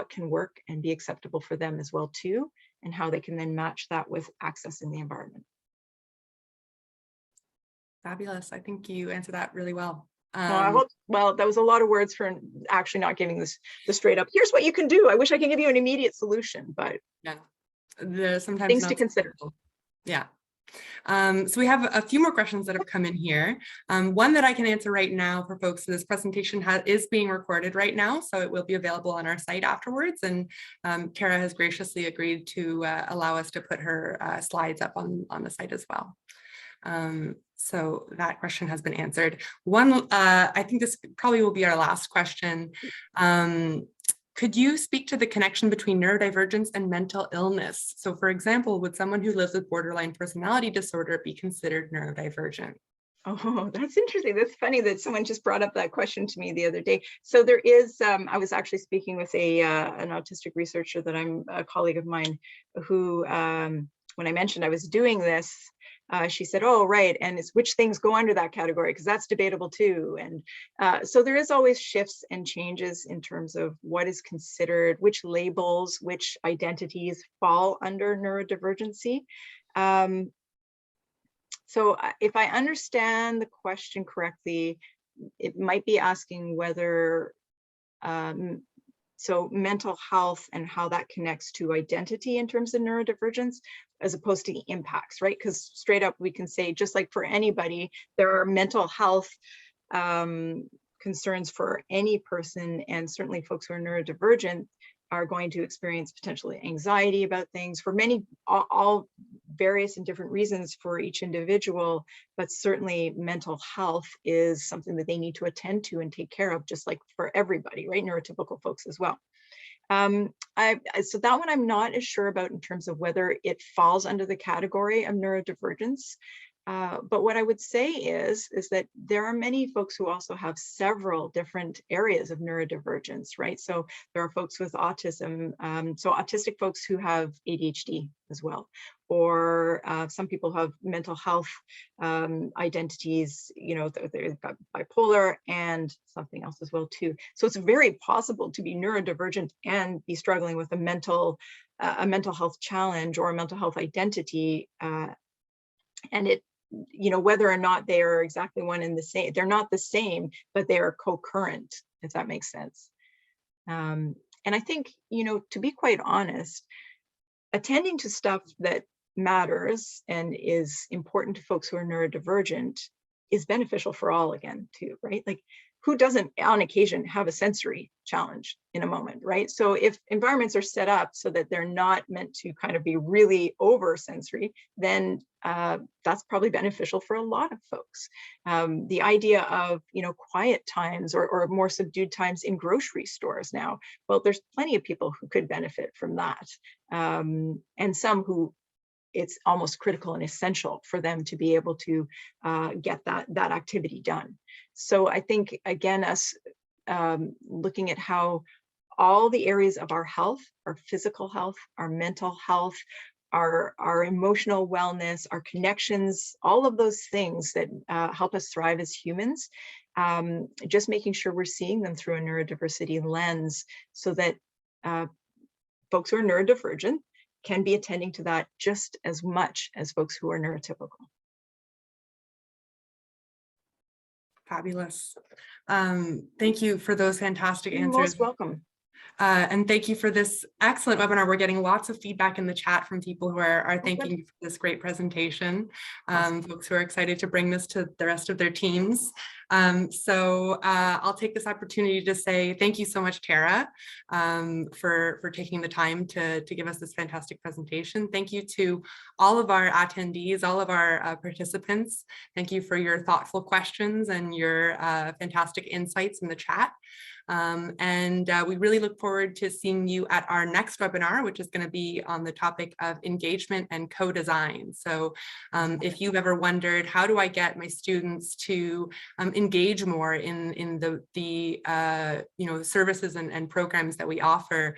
can work and be acceptable for them as well too, and how they can then match that with access in the environment. Fabulous. I think you answered that really well. Well, that was a lot of words for actually not giving this the straight up, here's what you can do. I wish I could give you an immediate solution, but yeah, there's sometimes things to consider. Yeah. So we have a few more questions that have come in here. One that I can answer right now for folks, this presentation is being recorded right now, so it will be available on our site afterwards. And Tara has graciously agreed to allow us to put her slides up on the site as well. So that question has been answered. I think this probably will be our last question. could you speak to the connection between neurodivergence and mental illness? So for example, would someone who lives with borderline personality disorder be considered neurodivergent? Oh, that's interesting. That's funny that someone just brought up that question to me the other day. So there is, I was actually speaking with an autistic researcher that I'm a colleague of mine who, when I mentioned I was doing this, she said, oh, right. And it's which things go under that category, because that's debatable too. And so there is always shifts and changes in terms of what is considered, which labels, which identities fall under neurodivergency. So if I understand the question correctly, it might be asking whether, so mental health and how that connects to identity in terms of neurodivergence, as opposed to the impacts, right? Because straight up we can say, just like for anybody, there are mental health concerns for any person, and certainly folks who are neurodivergent are going to experience potentially anxiety about things for many, all various and different reasons for each individual, but certainly mental health is something that they need to attend to and take care of, just like for everybody, right? Neurotypical folks as well. So that one I'm not as sure about in terms of whether it falls under the category of neurodivergence. But what I would say is that there are many folks who also have several different areas of neurodivergence, right? So there are folks with autism, so autistic folks who have ADHD as well, or some people have mental health identities, you know, they've got bipolar and something else as well too. So it's very possible to be neurodivergent and be struggling with a mental health challenge or a mental health identity, and it, you know, whether or not they are exactly one and the same, they're not the same, but they are co-current, if that makes sense. And I think, you know, to be quite honest, attending to stuff that matters and is important to folks who are neurodivergent is beneficial for all again too, right? Like, who doesn't on occasion have a sensory challenge in a moment, right? So if environments are set up so that they're not meant to kind of be really over sensory, then that's probably beneficial for a lot of folks. The idea of, you know, quiet times or more subdued times in grocery stores now, well, there's plenty of people who could benefit from that. And some who it's almost critical and essential for them to be able to get that activity done. So I think, again, us looking at how all the areas of our health, our physical health, our mental health, our emotional wellness, our connections, all of those things that help us thrive as humans, just making sure we're seeing them through a neurodiversity lens so that folks who are neurodivergent can be attending to that just as much as folks who are neurotypical. Fabulous. Thank you for those fantastic answers. You're most welcome. And thank you for this excellent webinar. We're getting lots of feedback in the chat from people who are thanking you for this great presentation. Folks who are excited to bring this to the rest of their teams. So I'll take this opportunity to say thank you so much, Tara, for taking the time to give us this fantastic presentation. Thank you to all of our attendees, all of our participants. Thank you for your thoughtful questions and your fantastic insights in the chat. We really look forward to seeing you at our next webinar, which is going to be on the topic of engagement and co-design. So if you've ever wondered, how do I get my students to engage more in the you know, services and programs that we offer,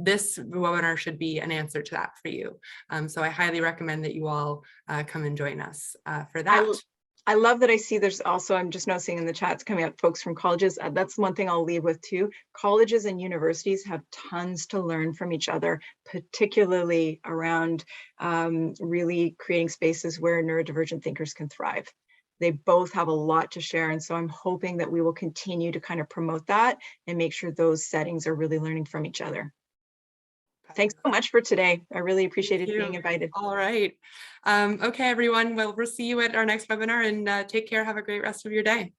this webinar should be an answer to that for you. So I highly recommend that you all come and join us for that. I love that I see there's also, I'm just noticing in the chats coming up, folks from colleges. That's one thing I'll leave with too. Colleges and universities have tons to learn from each other, particularly around really creating spaces where neurodivergent thinkers can thrive. They both have a lot to share. And so I'm hoping that we will continue to kind of promote that and make sure those settings are really learning from each other. Thanks so much for today. I really appreciated being invited. All right. Okay, everyone. Well, we'll see you at our next webinar, and take care. Have a great rest of your day.